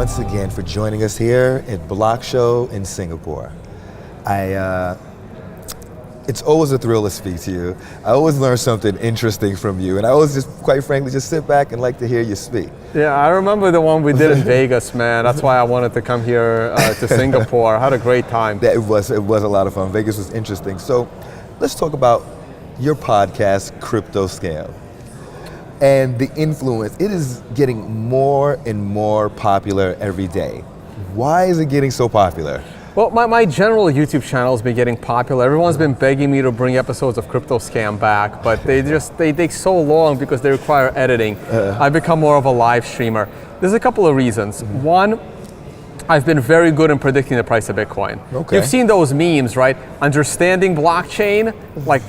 once again for joining us here at BlockShow in Singapore. It's always a thrill to speak to you. I always learn something interesting from you, and I always just, quite frankly, just sit back and like to hear you speak. Yeah, I remember the one we did in Vegas, man. That's why I wanted to come here to Singapore. I had a great time. Yeah, it was a lot of fun. Vegas was interesting. So let's talk about your podcast, Crypto Scam, and the influence. It is getting more and more popular every day. Why is it getting so popular? Well, my general YouTube channel has been getting popular. Everyone's been begging me to bring episodes of Crypto Scam back, but they take so long because they require editing. I've become more of a live streamer. There's a couple of reasons. One, I've been very good in predicting the price of Bitcoin. Okay. You've seen those memes, right? Understanding blockchain, like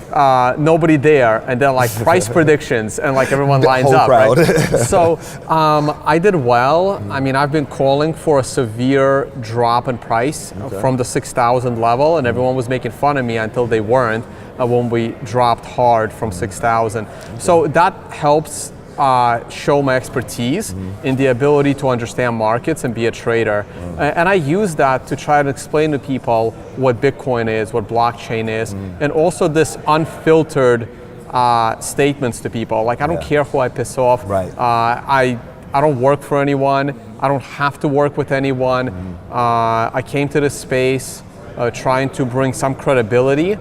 nobody there, and then like price predictions, and like everyone lines up, crowd. Right? So I did well. I mean, I've been calling for a severe drop in price from the 6,000 level, and everyone was making fun of me until they weren't when we dropped hard from 6,000. So that helps show my expertise in the ability to understand markets and be a trader. And I use that to try to explain to people what Bitcoin is, what blockchain is, and also this unfiltered statements to people. Like, I don't care who I piss off. Right. I don't work for anyone. I don't have to work with anyone. I came to this space trying to bring some credibility.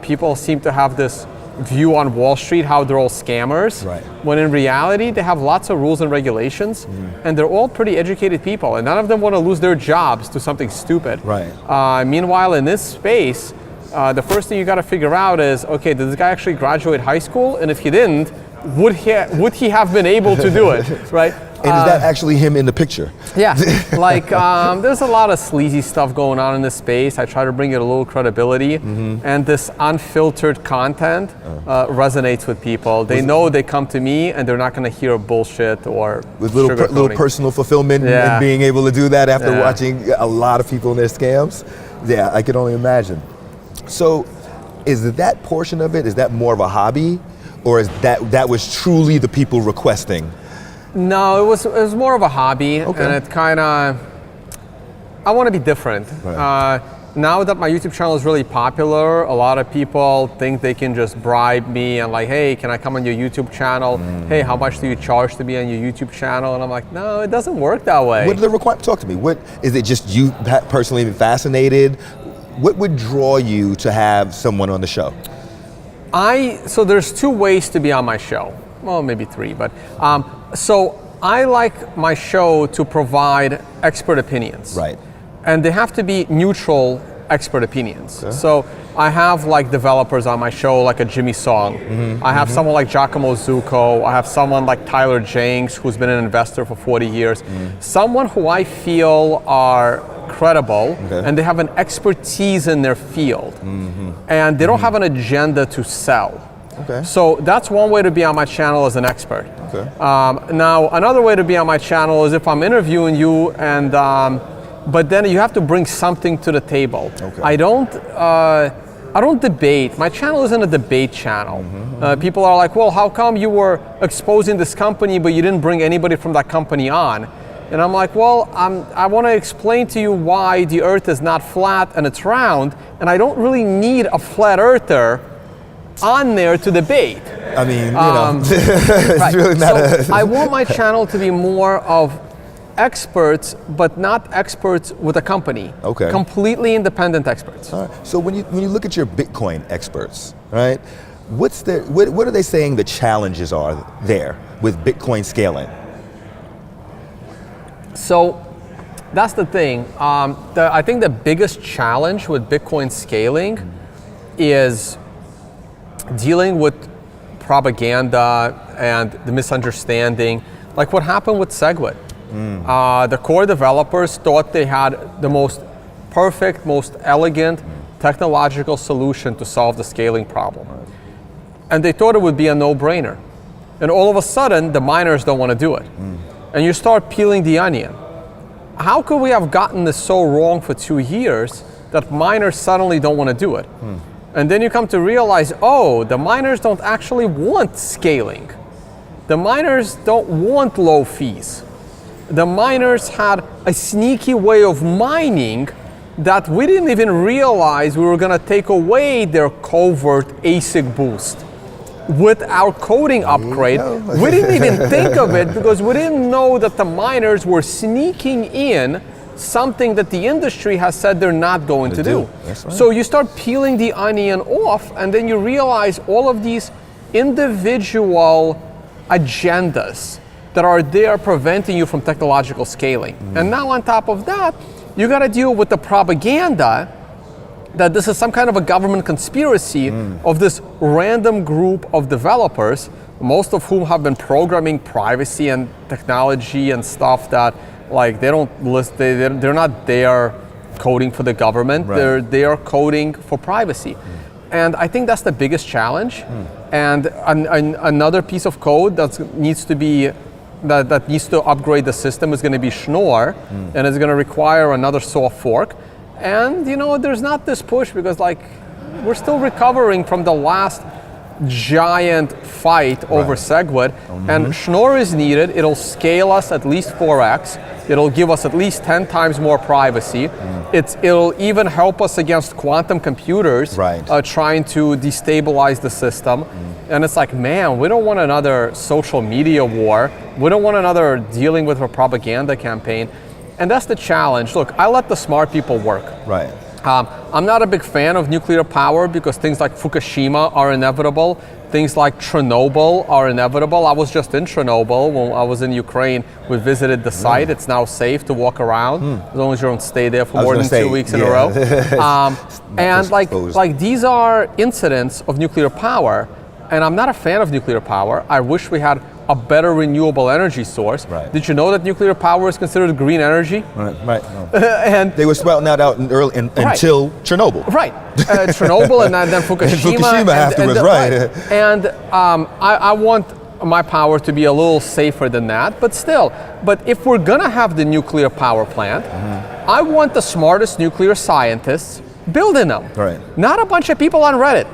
People seem to have this view on Wall Street how they're all scammers, right, when in reality they have lots of rules and regulations, and they're all pretty educated people, and none of them want to lose their jobs to something stupid. Right. Meanwhile, in this space, the first thing you got to figure out is, okay, did this guy actually graduate high school? And if he didn't, would he have been able to do it, right? And is that actually him in the picture? Yeah, like there's a lot of sleazy stuff going on in this space. I try to bring it a little credibility, and this unfiltered content resonates with people. They know they come to me and they're not going to hear bullshit or with little personal fulfillment and being able to do that after watching a lot of people in their scams. Yeah, I can only imagine. So is that portion of it, is that more of a hobby, or is that was truly the people requesting? No, it was more of a hobby, and it kind of, I want to be different. Right. Now that my YouTube channel is really popular, a lot of people think they can just bribe me and like, hey, can I come on your YouTube channel? Hey, how much do you charge to be on your YouTube channel? And I'm like, no, it doesn't work that way. What do they require? Talk to me. What is it? Just you personally fascinated? What would draw you to have someone on the show? So there's two ways to be on my show. Well, maybe three, but so I like my show to provide expert opinions. Right. And they have to be neutral expert opinions. Okay. So I have like developers on my show, like a Jimmy Song. I have someone like Giacomo Zucco. I have someone like Tyler Jenks, who's been an investor for 40 years. Someone who I feel are credible, and they have an expertise in their field. And they don't have an agenda to sell. Okay. So that's one way to be on my channel as an expert. Okay. Now, another way to be on my channel is if I'm interviewing you, and but then you have to bring something to the table. Okay. I don't debate. My channel isn't a debate channel. People are like, well, how come you were exposing this company, but you didn't bring anybody from that company on? And I'm like, well, I want to explain to you why the Earth is not flat and it's round, and I don't really need a flat earther on there to debate. I mean, you know, it's really not so I want my channel to be more of experts, but not experts with a company. Okay. Completely independent experts. All right. So when you look at your Bitcoin experts, right? What are they saying the challenges are there with Bitcoin scaling? So that's the thing. I think the biggest challenge with Bitcoin scaling is dealing with propaganda and the misunderstanding, like what happened with SegWit. The core developers thought they had the most perfect, most elegant technological solution to solve the scaling problem. And they thought it would be a no-brainer. And all of a sudden, the miners don't want to do it. And you start peeling the onion. How could we have gotten this so wrong for 2 years that miners suddenly don't want to do it? And then you come to realize, oh, the miners don't actually want scaling. The miners don't want low fees. the miners had a sneaky way of mining that we didn't even realize we were going to take away their covert ASIC boost. With our coding upgrade, we didn't even think of it because we didn't know that the miners were sneaking in something that the industry has said they're not going to do. That's right. So you start peeling the onion off, and then you realize all of these individual agendas that are there preventing you from technological scaling. And now on top of that, you got to deal with the propaganda that this is some kind of a government conspiracy of this random group of developers, most of whom have been programming privacy and technology and stuff that like they don't list, they're not there coding for the government, they are coding for privacy. And I think that's the biggest challenge. And another piece of code that needs to upgrade the system is going to be Schnorr, and it's going to require another soft fork. And there's not this push because like we're still recovering from the last giant fight over SegWit, and Schnorr is needed. It'll scale us at least 4x. It'll give us at least 10 times more privacy. It'll even help us against quantum computers trying to destabilize the system. And it's like, man, we don't want another social media war. We don't want another dealing with a propaganda campaign. And that's the challenge. Look, I let the smart people work. Right. I'm not a big fan of nuclear power because things like Fukushima are inevitable. Things like Chernobyl are inevitable. I was just in Chernobyl when I was in Ukraine. We visited the site. It's now safe to walk around as long as you don't stay there for more than 2 weeks in a row. And like these are incidents of nuclear power. And I'm not a fan of nuclear power. I wish we had a better renewable energy source. Did you know that nuclear power is considered green energy? Right. And they were sprouting that out until Chernobyl. Right. Chernobyl and then Fukushima. And Fukushima afterwards, right. And I want my power to be a little safer than that, but still. But if we're gonna have the nuclear power plant, I want the smartest nuclear scientists building them. Not a bunch of people on Reddit.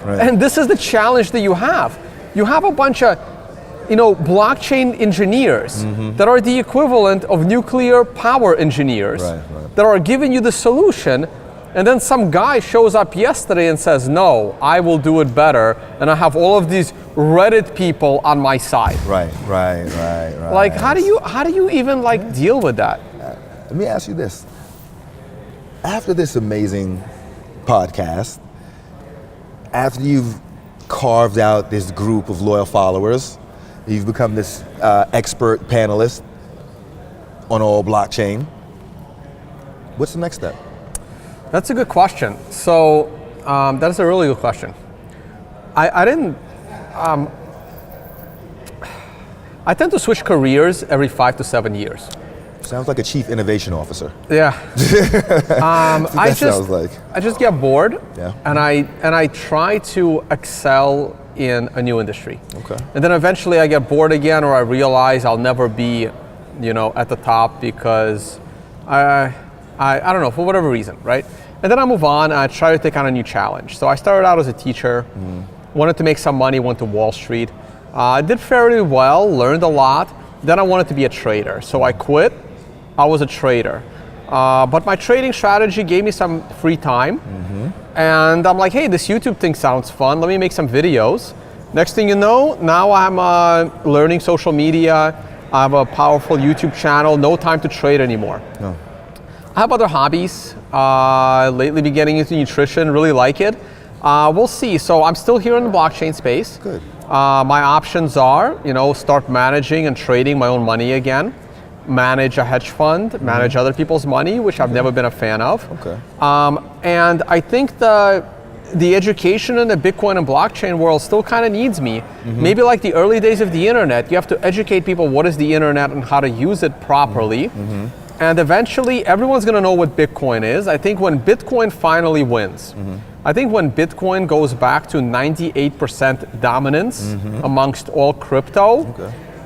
And this is the challenge that you have. You have a bunch of blockchain engineers that are the equivalent of nuclear power engineers that are giving you the solution, and then some guy shows up yesterday and says, no, I will do it better, and I have all of these Reddit people on my side. Right. Like, how do you even like deal with that? Let me ask you this. After this amazing podcast, after you've carved out this group of loyal followers, you've become this expert panelist on all blockchain. What's the next step? That's a good question. So that's a really good question. I tend to switch careers every 5 to 7 years. Sounds like a chief innovation officer. Yeah. I just get bored, yeah. and I try to excel in a new industry. Okay. And then eventually I get bored again, or I realize I'll never be, at the top because I don't know, for whatever reason, right? And then I move on and I try to take on a new challenge. So I started out as a teacher, wanted to make some money, went to Wall Street. I did fairly well, learned a lot. Then I wanted to be a trader. So I quit, I was a trader. But my trading strategy gave me some free time. And I'm like, hey, this YouTube thing sounds fun. Let me make some videos. Next thing you know, now I'm learning social media. I have a powerful YouTube channel. No time to trade anymore. No. I have other hobbies. Lately been getting into nutrition, really like it. We'll see. So I'm still here in the blockchain space. Good. My options are, start managing and trading my own money again. Manage a hedge fund, manage other people's money, which I've never been a fan of. Okay. And I think the education in the Bitcoin and blockchain world still kind of needs me. Maybe like the early days of the internet, you have to educate people what is the internet and how to use it properly. And eventually everyone's gonna know what Bitcoin is. I think when Bitcoin finally wins, I think when Bitcoin goes back to 98% dominance amongst all crypto,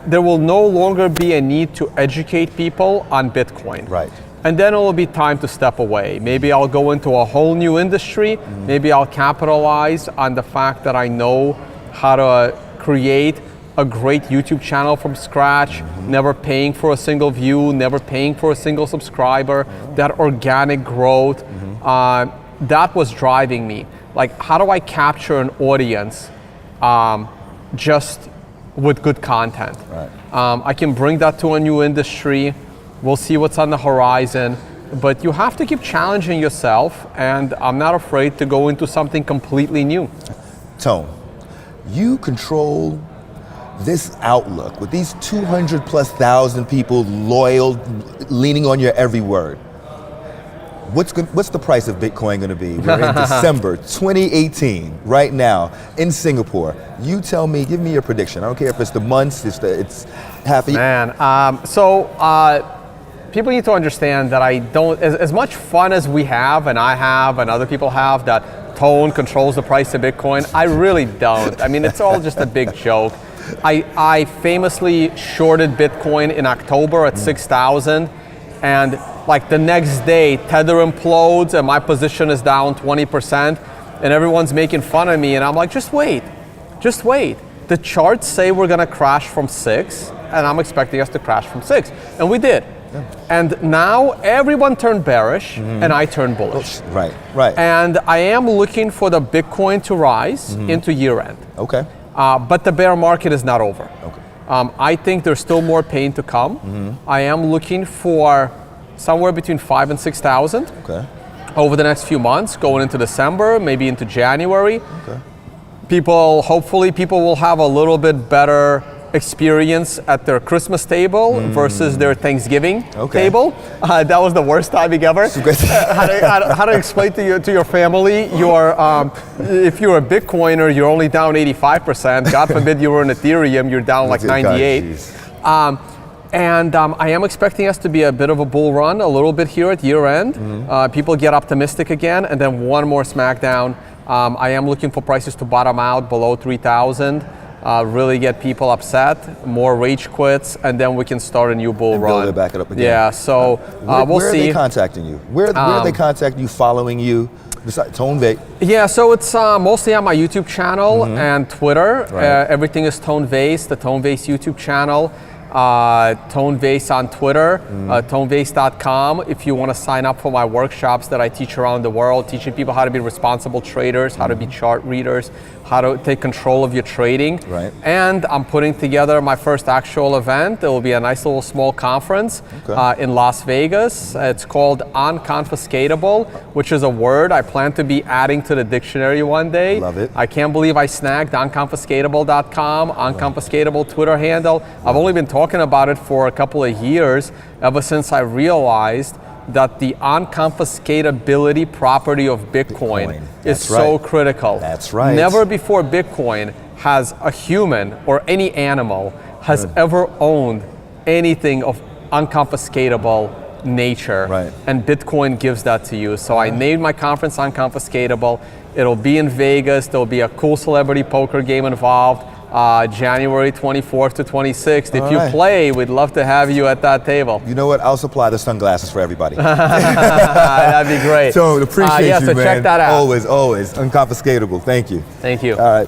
there will no longer be a need to educate people on Bitcoin. Right. And then it will be time to step away. Maybe I'll go into a whole new industry. Maybe I'll capitalize on the fact that I know how to create a great YouTube channel from scratch, never paying for a single view, never paying for a single subscriber, that organic growth, that was driving me. Like, how do I capture an audience just with good content? Right. I can bring that to a new industry. We'll see what's on the horizon. But you have to keep challenging yourself, and I'm not afraid to go into something completely new. Tone, you control this outlook with these 200,000+ people loyal, leaning on your every word. What's the price of Bitcoin going to be? We're in December 2018, right now, in Singapore. You tell me, give me your prediction. I don't care if it's the months, it's half a year. Man, people need to understand that I don't, as much fun as we have, and I have, and other people have, that Tone controls the price of Bitcoin, I really don't. I mean, it's all just a big joke. I famously shorted Bitcoin in October at 6,000, and like the next day, Tether implodes and my position is down 20%, and everyone's making fun of me, and I'm like, just wait. The charts say we're gonna crash from 6, and I'm expecting us to crash from 6, and we did. Yeah. And now everyone turned bearish, and I turned bullish. Right. And I am looking for the Bitcoin to rise into year end. Okay. But the bear market is not over. Okay. I think there's still more pain to come. I am looking for somewhere between 5,000 and 6,000 over the next few months, going into December, maybe into January. Okay. Hopefully people will have a little bit better experience at their Christmas table versus their Thanksgiving table. That was the worst timing ever. How to explain to your family, if you're a Bitcoiner, you're only down 85%. God forbid you were in Ethereum, you're down like 98. I am expecting us to be a bit of a bull run, a little bit here at year end. People get optimistic again, and then one more smackdown. I am looking for prices to bottom out below 3,000. Really get people upset, more rage quits, and then we can start a new bull run. Build it back up again. Yeah, so we'll see. Where are they contacting you? Where are they contacting you, following you? Besides Tone Vays? Yeah, so it's mostly on my YouTube channel and Twitter. Right. Everything is Tone Vays, the Tone Vays YouTube channel. Tone Vays on Twitter, tonevays.com if you want to sign up for my workshops that I teach around the world, teaching people how to be responsible traders, how to be chart readers, how to take control of your trading. Right. And I'm putting together my first actual event. It will be a nice little small conference in Las Vegas. It's called Unconfiscatable, which is a word I plan to be adding to the dictionary one day. Love it. I can't believe I snagged unconfiscatable.com, unconfiscatable Twitter handle. I've only been talking about it for a couple of years, ever since I realized that the unconfiscatability property of Bitcoin is so critical. That's right. Never before Bitcoin has a human or any animal has ever owned anything of unconfiscatable nature. Right. And Bitcoin gives that to you. So I named my conference Unconfiscatable. It'll be in Vegas. There'll be a cool celebrity poker game involved. January 24th to 26th. If you play, we'd love to have you at that table. You know what? I'll supply the sunglasses for everybody. That'd be great. So appreciate you, so man. Check that out. Always, always. Unconfiscatable. Thank you. Thank you. All right.